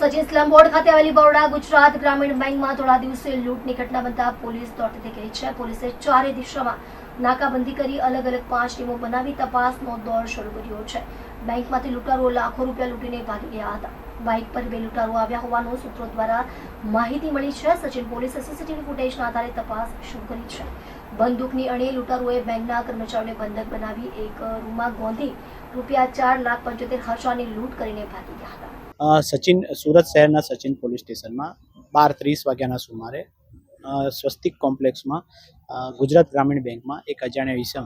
Sachin slum board ખાતે આવેલી બરોડા ગુજરાત ગ્રામીણ બેંકમાં થોડા દિવસે લૂંટની ઘટના બનતા પોલીસ દોડતી થઈ ગઈ છે। પોલીસે ચારે દિશામાં નાકાબંધી કરી અલગ અલગ 5 ટીમો બનાવી તપાસનો દોર શરૂ કર્યો છે। બેંકમાંથી લૂંટારુઓ લાખો રૂપિયા લૂંટીને ભાગી ગયા હતા। બાઇક પર 2 લૂંટારુઓ આવ્યા હોવાનું સૂત્રો દ્વારા માહિતી મળી છે। સચિન પોલીસે સીસીટીવી ફૂટેજના આધારે તપાસ શરૂ કરી છે। બંદૂકની અણી લૂંટારુઓએ બેંકના કર્મચારીઓને બંધક બનાવી એક રૂમમાં ગોંધી રૂપિયા 4,75,000ની લૂંટ કરીને ભાગી ગયા હતા। સચિન સુરત શહેરના સચિન પોલીસ સ્ટેશનમાં 12:30 વાગ્યાના સુમારે સ્વસ્તિક કોમ્પ્લેક્સમાં ગુજરાત ગ્રામીણ બેંકમાં એક અજાણ્યા ઈસમ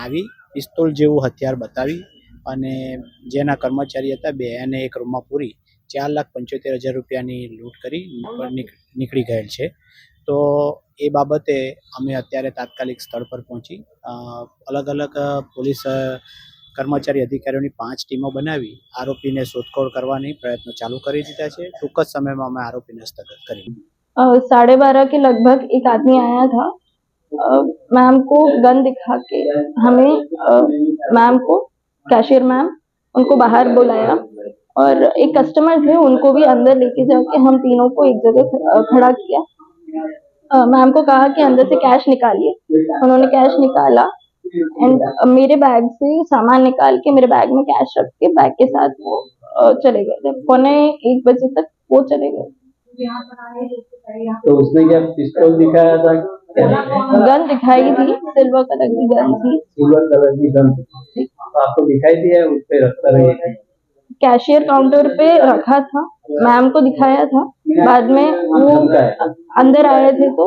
આવી પિસ્તોલ જેવું હથિયાર બતાવી અને જેના કર્મચારી હતા બે અને એક રૂમમાં પૂરી 4,75,000 રૂપિયાની લૂંટ કરી નીકળી ગયેલ છે। તો એ બાબતે અમે અત્યારે તાત્કાલિક સ્થળ પર પહોંચી અલગ અલગ પોલીસ કર્મચારી અધિકારીઓની 5 ટીમો બનાવી આરોપીને શોધખોળ કરવાની प्रयत्न चालू કરી દીધા છે। ટૂંક જ સમયમાં અમે આરોપીને હસ્તગત કરી। 12:30 के लगभग एक आदमी आया था। मैम को गन दिखा के हमें मैम को कैशियर मैम उनको बाहर बुलाया और एक कस्टमर थे उनको भी अंदर लेके जाके हम तीनों को एक जगह खड़ा किया। मैम को कहा कि अंदर से कैश निकालिए। उन्होंने कैश निकाला एंड मेरे बैग से सामान निकाल के मेरे बैग में कैश रख के बैग के साथ वो चले गए थे। 1:45 बजे तक वो चले गए। तो उसने क्या पिस्तौल दिखाया था? गन दिखाई थी, सिल्वर कलर की गन थी। सिल्वर कलर की गन तो आपको दिखाई दिया है? उस पे रखता रहिए। कैशियर काउंटर पे रखा था, मैम को दिखाया था। बाद में वो अंदर आए थे तो